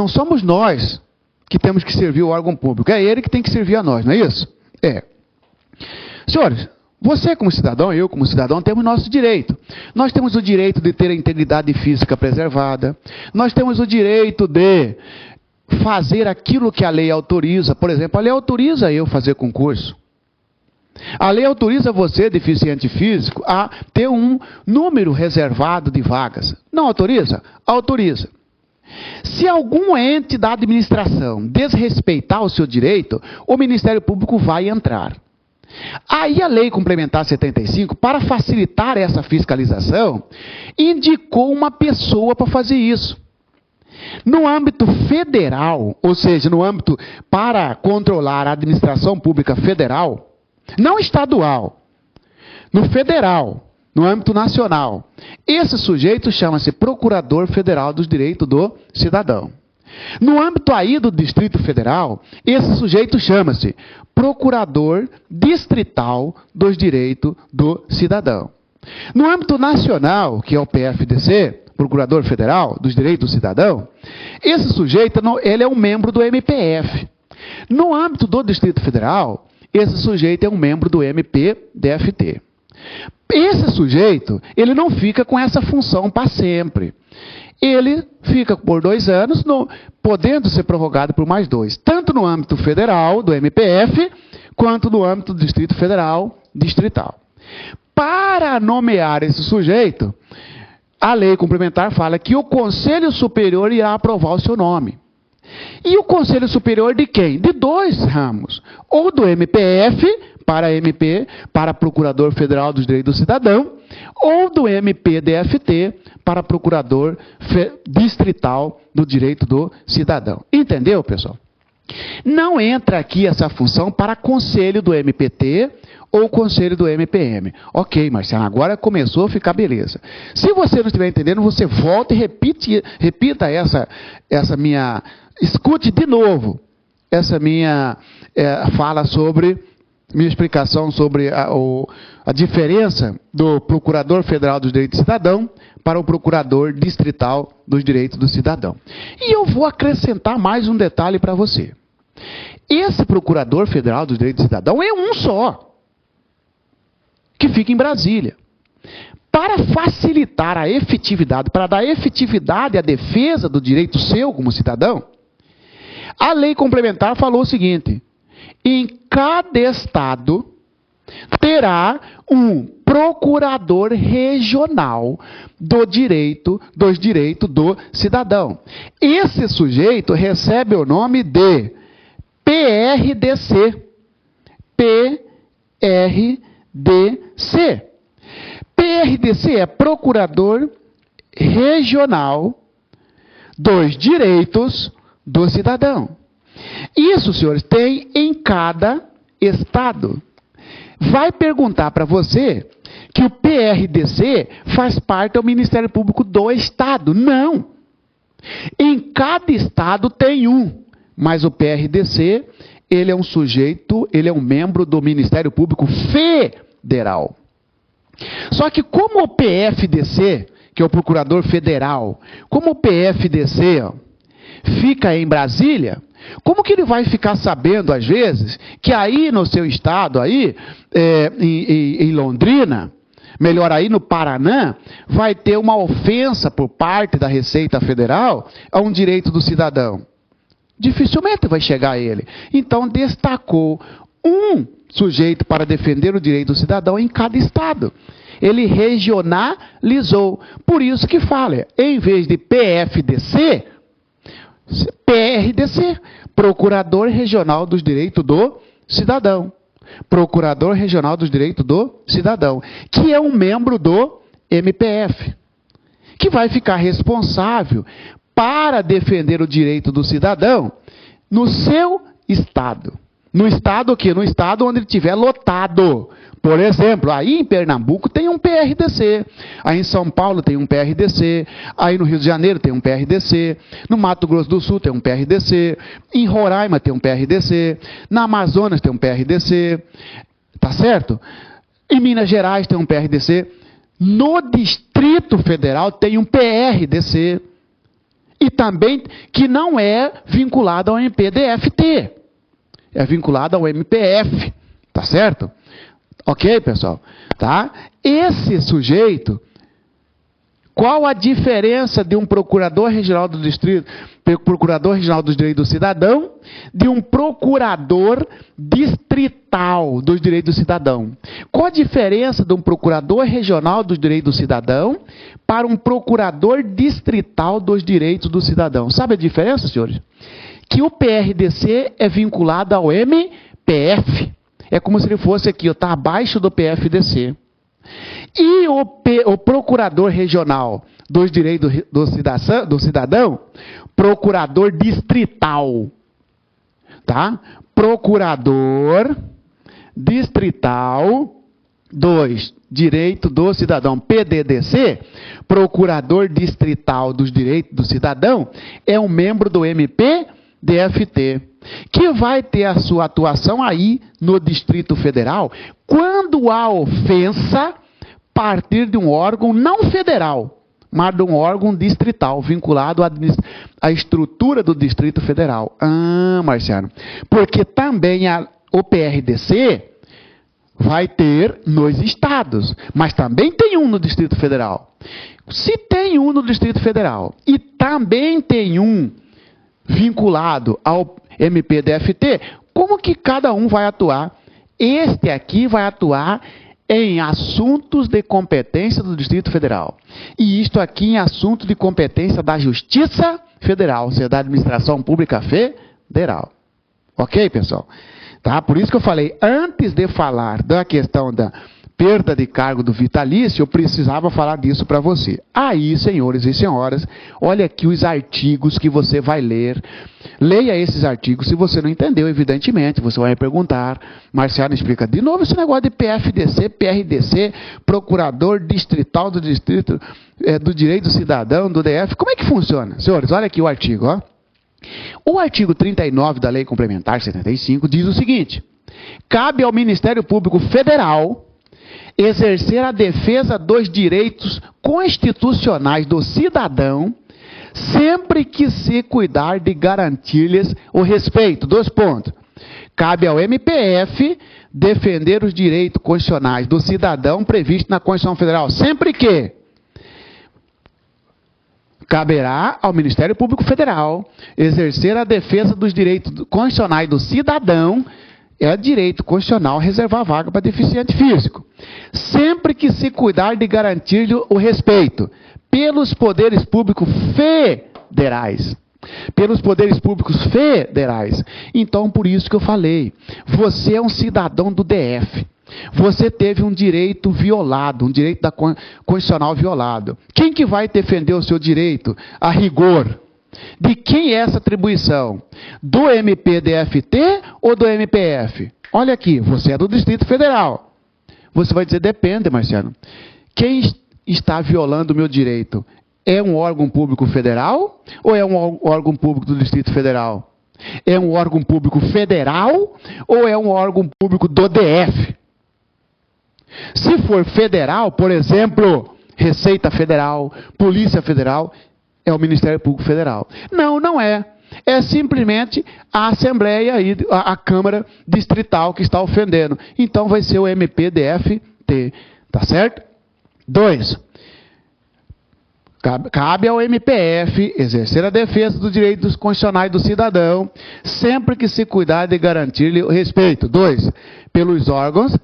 somos nós que temos que servir o órgão público. É ele que tem que servir a nós, não é isso? É. Senhores, você como cidadão, eu como cidadão, temos nosso direito. Nós temos o direito de ter a integridade física preservada. Nós temos o direito de fazer aquilo que a lei autoriza. Por exemplo, a lei autoriza eu fazer concurso. A lei autoriza você, deficiente físico, a ter um número reservado de vagas. Não autoriza? Autoriza. Se algum ente da administração desrespeitar o seu direito, o Ministério Público vai entrar. Aí a Lei Complementar 75, para facilitar essa fiscalização, indicou uma pessoa para fazer isso. No âmbito federal, ou seja, no âmbito para controlar a administração pública federal, não estadual, no federal, no âmbito nacional, esse sujeito chama-se Procurador Federal dos Direitos do Cidadão. No âmbito aí do Distrito Federal, esse sujeito chama-se Procurador Distrital dos Direitos do Cidadão. No âmbito nacional, que é o PFDC, Procurador Federal dos Direitos do Cidadão, esse sujeito ele é um membro do MPF. No âmbito do Distrito Federal, esse sujeito é um membro do MPDFT. Esse sujeito, ele não fica com essa função para sempre. Ele fica por 2 anos, podendo ser prorrogado por mais 2, tanto no âmbito federal, do MPF, quanto no âmbito do Distrito Federal, distrital. Para nomear esse sujeito, a lei complementar fala que o Conselho Superior irá aprovar o seu nome. E o Conselho Superior de quem? De 2 ramos. Ou do MPF, para MP, para Procurador Federal dos Direitos do Cidadão, ou do MPDFT, para Procurador Distrital do Direito do Cidadão. Entendeu, pessoal? Não entra aqui essa função para conselho do MPT ou conselho do MPM. Ok, Marcelo, agora começou a ficar beleza. Se você não estiver entendendo, você volta e repita essa minha... Escute de novo essa minha fala sobre... minha explicação sobre a diferença do Procurador Federal dos Direitos do Cidadão para o Procurador Distrital dos Direitos do Cidadão. E eu vou acrescentar mais um detalhe para você. Esse Procurador Federal dos Direitos do Cidadão é um só, que fica em Brasília. Para facilitar a efetividade, para dar efetividade à defesa do direito seu como cidadão, a lei complementar falou o seguinte: em cada estado terá um procurador regional dos direitos do cidadão. Esse sujeito recebe o nome de PRDC. PRDC. PRDC é Procurador Regional dos Direitos do Cidadão. Isso, senhores, tem em cada estado. Vai perguntar para você que o PRDC faz parte do Ministério Público do Estado. Não. Em cada estado tem um, mas o PRDC, ele é um sujeito, ele é um membro do Ministério Público Federal. Só que como o PFDC, que é o Procurador Federal, como o PFDC fica em Brasília, como que ele vai ficar sabendo, às vezes, que aí no seu estado, aí, em Londrina, melhor aí no Paraná, vai ter uma ofensa por parte da Receita Federal a um direito do cidadão? Dificilmente vai chegar a ele. Então, destacou um sujeito para defender o direito do cidadão em cada estado. Ele regionalizou. Por isso que fala, em vez de PFDC, PRDC, Procurador Regional dos Direitos do Cidadão. Procurador Regional dos Direitos do Cidadão, que é um membro do MPF, que vai ficar responsável para defender o direito do cidadão no seu estado. No estado o quê? No estado onde ele estiver lotado. Por exemplo, aí em Pernambuco tem um PRDC, aí em São Paulo tem um PRDC, aí no Rio de Janeiro tem um PRDC, no Mato Grosso do Sul tem um PRDC, em Roraima tem um PRDC, na Amazonas tem um PRDC, tá certo? Em Minas Gerais tem um PRDC, no Distrito Federal tem um PRDC, e também que não é vinculado ao MPDFT, é vinculado ao MPF, tá certo? Ok, pessoal? Tá? Esse sujeito, qual a diferença de um Procurador Regional do Distrito, Procurador Regional dos Direitos do Cidadão, de um Procurador Distrital dos Direitos do Cidadão? Qual a diferença de um Procurador Regional dos Direitos do Cidadão para um Procurador Distrital dos Direitos do Cidadão? Sabe a diferença, senhores? Que o PRDC é vinculado ao MPF. É como se ele fosse aqui, está abaixo do PFDC. E o Procurador Regional dos Direitos do Cidadão, Procurador Distrital. Tá? Procurador Distrital 2. Direito do cidadão, PDDC, Procurador Distrital dos Direitos do Cidadão, é um membro do MPDFT, que vai ter a sua atuação aí no Distrito Federal, quando a ofensa partir de um órgão não federal, mas de um órgão distrital, vinculado à estrutura do Distrito Federal. Ah, Marciano, porque também o PRDC vai ter nos estados, mas também tem um no Distrito Federal. Se tem um no Distrito Federal e também tem um vinculado ao MPDFT, como que cada um vai atuar? Este aqui vai atuar em assuntos de competência do Distrito Federal. E isto aqui em assunto de competência da Justiça Federal, ou seja, da Administração Pública Federal. Ok, pessoal? Tá? Por isso que eu falei, antes de falar da questão da perda de cargo do vitalício, eu precisava falar disso para você. Aí, senhores e senhoras, olha aqui os artigos que você vai ler. Leia esses artigos. Se você não entendeu, evidentemente, você vai me perguntar. Marciano, explica de novo esse negócio de PFDC, PRDC, Procurador Distrital do Distrito do Direito do Cidadão, do DF. Como é que funciona? Senhores, olha aqui o artigo, ó. O artigo 39 da Lei Complementar 75 diz o seguinte: cabe ao Ministério Público Federal exercer a defesa dos direitos constitucionais do cidadão, sempre que se cuidar de garantir-lhes o respeito. 2 pontos. Cabe ao MPF defender os direitos constitucionais do cidadão previstos na Constituição Federal, sempre que caberá ao Ministério Público Federal exercer a defesa dos direitos constitucionais do cidadão, é direito constitucional reservar vaga para deficiente físico, sempre que se cuidar de garantir-lhe o respeito pelos poderes públicos federais. Pelos poderes públicos federais. Então, por isso que eu falei, você é um cidadão do DF. Você teve um direito violado, um direito constitucional violado. Quem que vai defender o seu direito a rigor? De quem é essa atribuição? Do MPDFT ou do MPF? Olha aqui, você é do Distrito Federal. Você vai dizer, depende, Marciano. Quem está violando o meu direito? É um órgão público federal ou é um órgão público do Distrito Federal? É um órgão público federal ou é um órgão público do DF? Se for federal, por exemplo, Receita Federal, Polícia Federal, é o Ministério Público Federal. Não, não é. É simplesmente a Assembleia, a Câmara Distrital que está ofendendo. Então vai ser o MPDFT. Tá certo? 2. Cabe ao MPF exercer a defesa dos direitos constitucionais do cidadão, sempre que se cuidar de garantir-lhe o respeito. 2. Pelos órgãos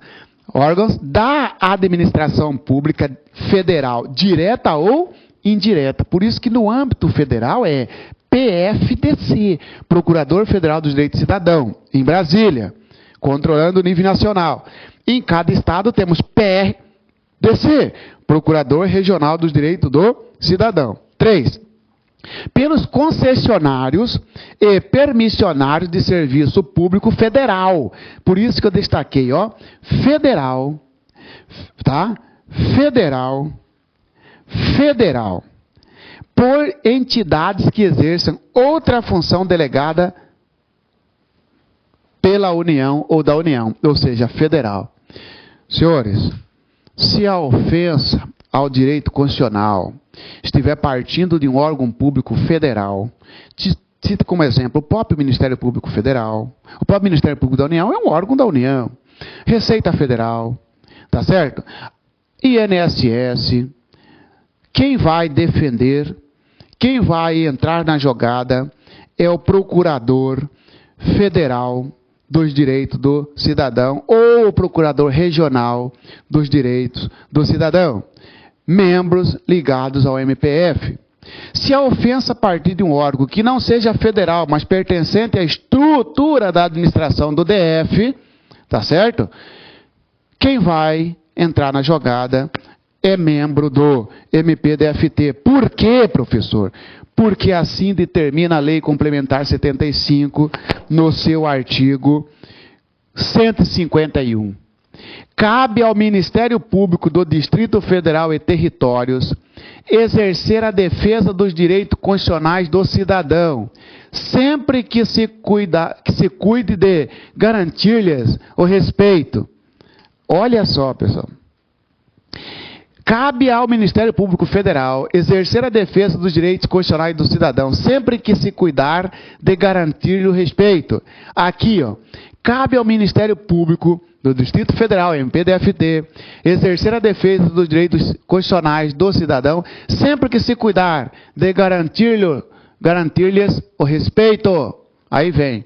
da administração pública federal, direta ou indireta. Por isso que no âmbito federal é PFDC, Procurador Federal dos Direitos do Cidadão, em Brasília, controlando o nível nacional. Em cada estado temos PRDC, Procurador Regional dos Direitos do Cidadão. 3. Pelos concessionários e permissionários de serviço público federal. Por isso que eu destaquei, ó, federal, tá? Federal. Por entidades que exerçam outra função delegada pela União ou da União, ou seja, federal. Senhores, se a ofensa ao direito constitucional estiver partindo de um órgão público federal, cito como exemplo o próprio Ministério Público Federal, o próprio Ministério Público da União é um órgão da União, Receita Federal, tá certo? INSS, quem vai defender, quem vai entrar na jogada é o Procurador Federal dos Direitos do Cidadão ou o Procurador Regional dos Direitos do Cidadão, membros ligados ao MPF. Se a ofensa partir de um órgão que não seja federal, mas pertencente à estrutura da administração do DF, tá certo? Quem vai entrar na jogada é membro do MPDFT. Por quê, professor? Porque assim determina a Lei Complementar 75 no seu artigo 151. cabe ao Ministério Público do Distrito Federal e Territórios exercer a defesa dos direitos constitucionais do cidadão, sempre que se cuide de garantir-lhes o respeito. Olha só, pessoal. Cabe ao Ministério Público Federal exercer a defesa dos direitos constitucionais do cidadão, sempre que se cuidar de garantir-lhe o respeito. Aqui, ó, cabe ao Ministério Público do Distrito Federal, MPDFT, exercer a defesa dos direitos constitucionais do cidadão, sempre que se cuidar de garantir-lhes o respeito. Aí vem.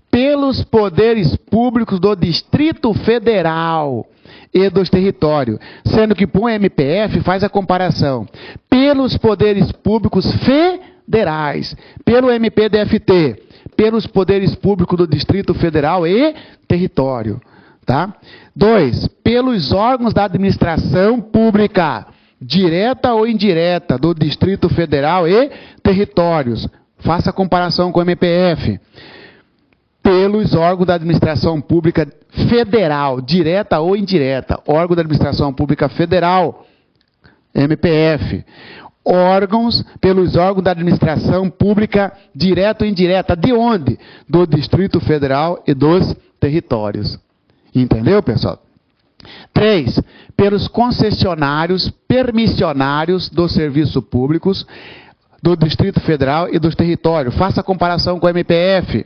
Pelos poderes públicos do Distrito Federal e dos territórios, sendo que para o MPF faz a comparação. Pelos poderes públicos federais, pelo MPDFT, pelos poderes públicos do Distrito Federal e território. Tá? 2. Pelos órgãos da administração pública, direta ou indireta, do Distrito Federal e territórios. Faça a comparação com o MPF. Pelos órgãos da administração pública federal, direta ou indireta, órgão da administração pública federal, MPF. Pelos órgãos da administração pública direta ou indireta, de onde? Do Distrito Federal e dos territórios. Entendeu, pessoal? 3. Pelos concessionários, permissionários dos serviços públicos do Distrito Federal e dos territórios. Faça a comparação com o MPF.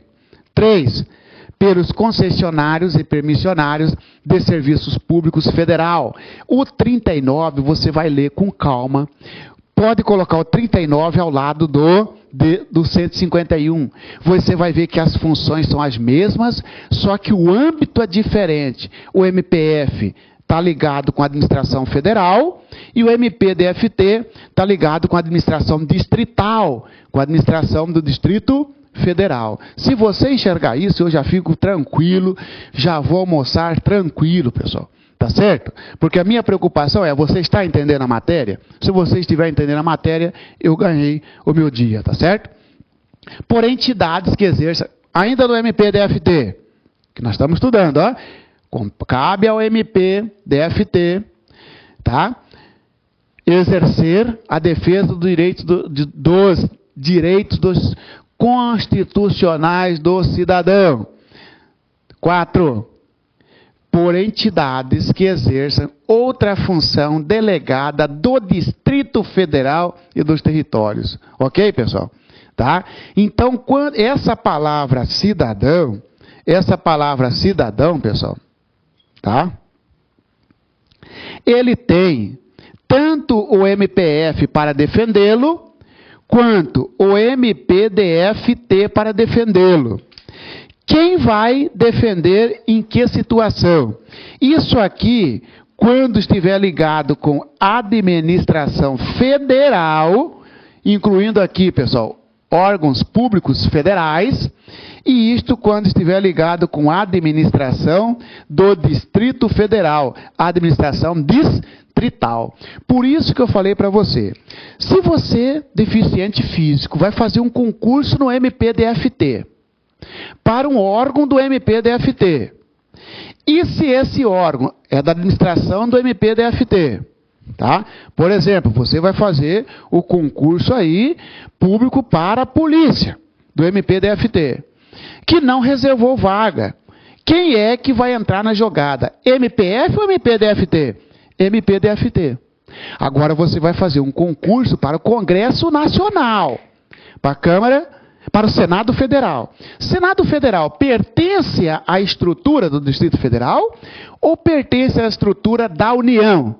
3. Pelos concessionários e permissionários de serviços públicos federal. O 39 você vai ler com calma. Pode colocar o 39 ao lado do 151. Você vai ver que as funções são as mesmas, só que o âmbito é diferente. O MPF está ligado com a administração federal e o MPDFT está ligado com a administração distrital, com a administração do Distrito Federal. Se você enxergar isso, eu já fico tranquilo, já vou almoçar tranquilo, pessoal. Tá certo? Porque a minha preocupação é, você está entendendo a matéria? Se você estiver entendendo a matéria, eu ganhei o meu dia, tá certo? Por entidades que exerçam, ainda no MPDFT, que nós estamos estudando, ó, cabe ao MPDFT, tá? Exercer a defesa dos direitos constitucionais do cidadão. 4. Por entidades que exerçam outra função delegada do Distrito Federal e dos territórios. Ok, pessoal? Tá? Então, essa palavra cidadão, pessoal, tá? Ele tem tanto o MPF para defendê-lo, quanto o MPDFT para defendê-lo. Quem vai defender em que situação? Isso aqui, quando estiver ligado com administração federal, incluindo aqui, pessoal, órgãos públicos federais, e isto quando estiver ligado com a administração do Distrito Federal, administração distrital. Por isso que eu falei para você, se você, deficiente físico, vai fazer um concurso no MPDFT, para um órgão do MPDFT, e se esse órgão é da administração do MPDFT, tá? Por exemplo, você vai fazer o concurso aí público para a polícia do MPDFT, que não reservou vaga. Quem é que vai entrar na jogada? MPF ou MPDFT? MPDFT. Agora você vai fazer um concurso para o Congresso Nacional, para a Câmara, para o Senado Federal. Senado Federal pertence à estrutura do Distrito Federal ou pertence à estrutura da União?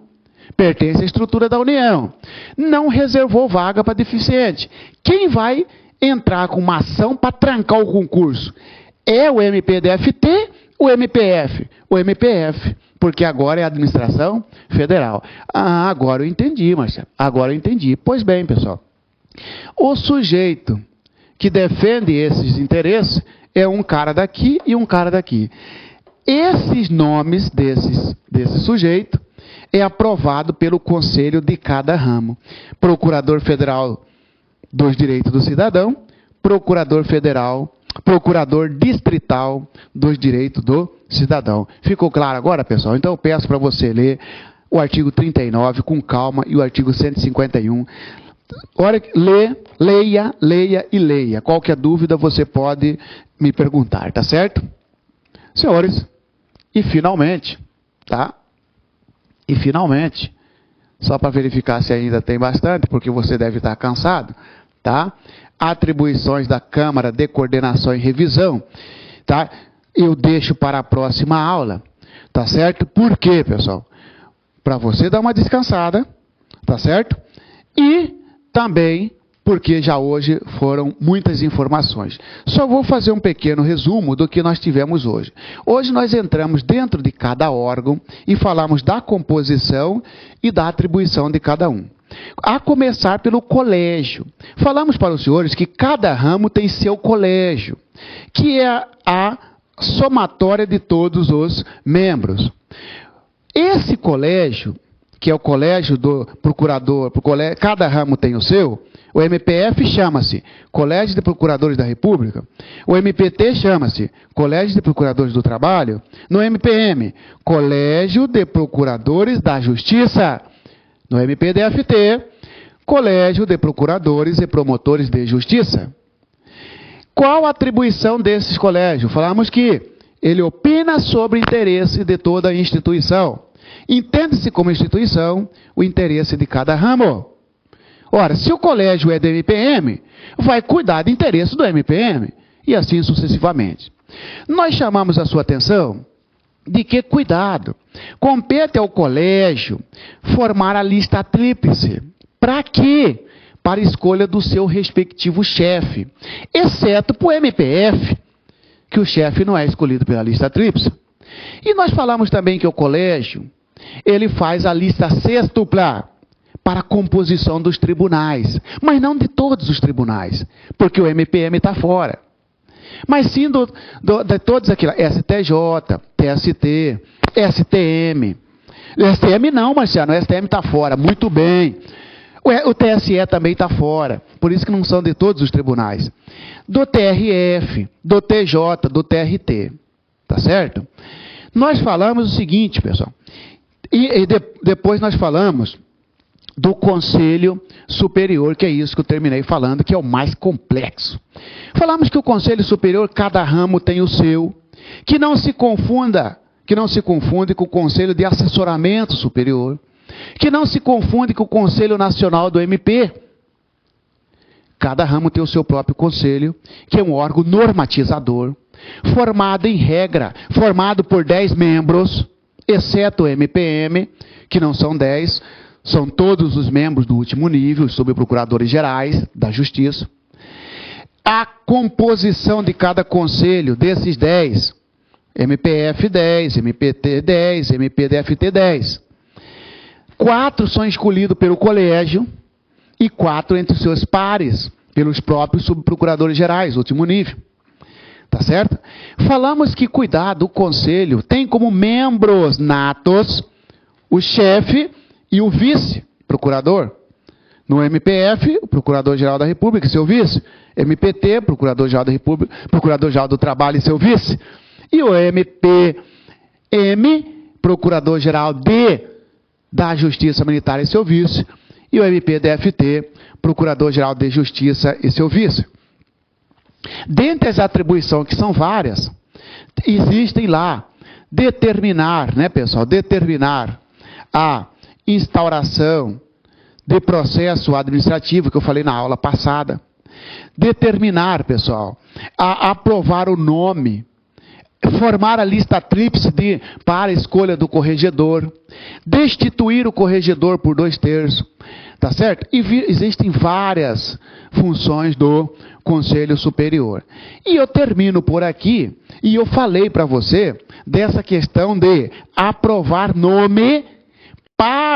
Pertence à estrutura da União. Não reservou vaga para deficiente. Quem vai entrar com uma ação para trancar o concurso? É o MPDFT ou o MPF? O MPF, porque agora é a administração federal. Ah, agora eu entendi, Marcelo. Agora eu entendi. Pois bem, pessoal. O sujeito que defende esses interesses é um cara daqui e um cara daqui. Esses nomes desse sujeito é aprovado pelo conselho de cada ramo. Procurador Federal dos Direitos do Cidadão, procurador federal, procurador distrital dos direitos do cidadão. Ficou claro agora, pessoal? Então eu peço para você ler o artigo 39 com calma e o artigo 151. Leia e leia. Qualquer dúvida você pode me perguntar, tá certo? Senhores, e finalmente, tá? E finalmente, só para verificar se ainda tem bastante, porque você deve estar cansado, tá? Atribuições da Câmara de Coordenação e Revisão, tá? Eu deixo para a próxima aula, tá certo? Por quê, pessoal? Para você dar uma descansada, tá certo? E também porque já hoje foram muitas informações. Só vou fazer um pequeno resumo do que nós tivemos hoje. Hoje nós entramos dentro de cada órgão e falamos da composição e da atribuição de cada um. A começar pelo colégio. Falamos para os senhores que cada ramo tem seu colégio, que é a somatória de todos os membros. Esse colégio, que é o colégio do procurador, cada ramo tem o seu. O MPF chama-se Colégio de Procuradores da República. O MPT chama-se Colégio de Procuradores do Trabalho. No MPM, Colégio de Procuradores da Justiça. No MPDFT, Colégio de Procuradores e Promotores de Justiça. Qual a atribuição desses colégios? Falamos que ele opina sobre o interesse de toda a instituição. Entende-se como instituição o interesse de cada ramo. Ora, se o colégio é do MPM, vai cuidar do interesse do MPM, e assim sucessivamente. Nós chamamos a sua atenção de que, cuidado, compete ao colégio formar a lista tríplice. Para quê? Para a escolha do seu respectivo chefe, exceto para o MPF, que o chefe não é escolhido pela lista tríplice. E nós falamos também que o colégio, ele faz a lista sextupla para a composição dos tribunais, mas não de todos os tribunais, porque o MPM está fora. Mas sim de todos aquilo, STJ, TST, STM. O STM não, Marciano, o STM está fora, muito bem. O TSE também está fora, por isso que não são de todos os tribunais. Do TRF, do TJ, do TRT, tá certo? Nós falamos o seguinte, pessoal, depois nós falamos do Conselho Superior, que é isso que eu terminei falando, que é o mais complexo. Falamos que o Conselho Superior, cada ramo tem o seu, que não se confunde com o Conselho de Assessoramento Superior, que não se confunde com o Conselho Nacional do MP. Cada ramo tem o seu próprio conselho, que é um órgão normatizador, formado em regra, formado por 10 membros, exceto o MPM, que não são 10, são todos os membros do último nível, os subprocuradores gerais da Justiça. A composição de cada conselho desses 10, MPF 10, MPT 10, MPDFT 10. 4 são escolhidos pelo colégio e 4 entre os seus pares, pelos próprios subprocuradores gerais, último nível. Tá certo? Falamos que, cuidado, o conselho tem como membros natos o chefe e o vice-procurador. No MPF, o Procurador-Geral da República e seu vice. MPT, Procurador-Geral da República, Procurador-Geral do Trabalho e seu vice. E o MPM, Procurador-Geral da Justiça Militar e seu vice. E o MPDFT, Procurador-Geral de Justiça e seu vice. Dentre as atribuições, que são várias, existem lá determinar, né, pessoal? Determinar a instauração de processo administrativo, que eu falei na aula passada. Determinar, pessoal, a aprovar o nome, formar a lista tríplice para a escolha do corregedor, destituir o corregedor por 2/3, tá certo? E existem várias funções do Conselho Superior. E eu termino por aqui, e eu falei para você dessa questão de aprovar nome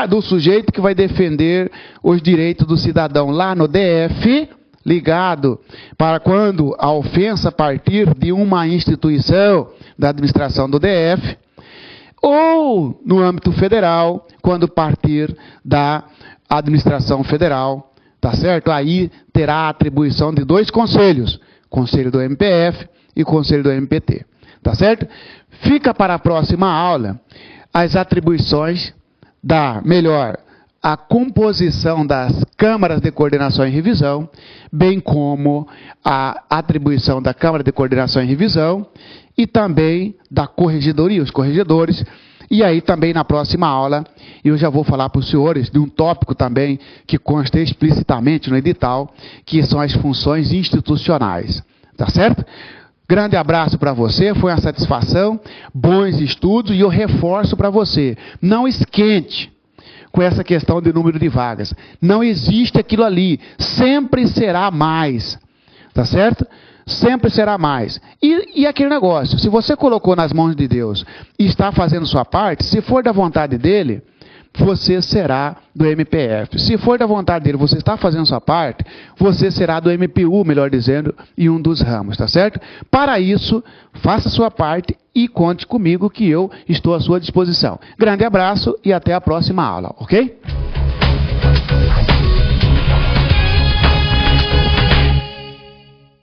do sujeito que vai defender os direitos do cidadão lá no DF, ligado para quando a ofensa partir de uma instituição da administração do DF, ou no âmbito federal, quando partir da administração federal tá certo? Aí terá a atribuição de 2 conselhos, conselho do MPF e conselho do MPT, tá certo? Fica para a próxima aula as atribuições a composição das câmaras de coordenação e revisão, bem como a atribuição da Câmara de Coordenação e Revisão e também da corregedoria, os corregedores. E aí também na próxima aula eu já vou falar para os senhores de um tópico também que consta explicitamente no edital, que são as funções institucionais. Tá certo? Grande abraço para você, foi uma satisfação, bons estudos, e eu reforço para você, não esquente com essa questão de número de vagas. Não existe aquilo ali, sempre será mais, tá certo? Sempre será mais. E aquele negócio, se você colocou nas mãos de Deus e está fazendo sua parte, se for da vontade dele, você será do MPF. Se for da vontade dele, você está fazendo sua parte, você será do MPU, melhor dizendo, e um dos ramos, tá certo? Para isso, faça sua parte e conte comigo que eu estou à sua disposição. Grande abraço e até a próxima aula, ok?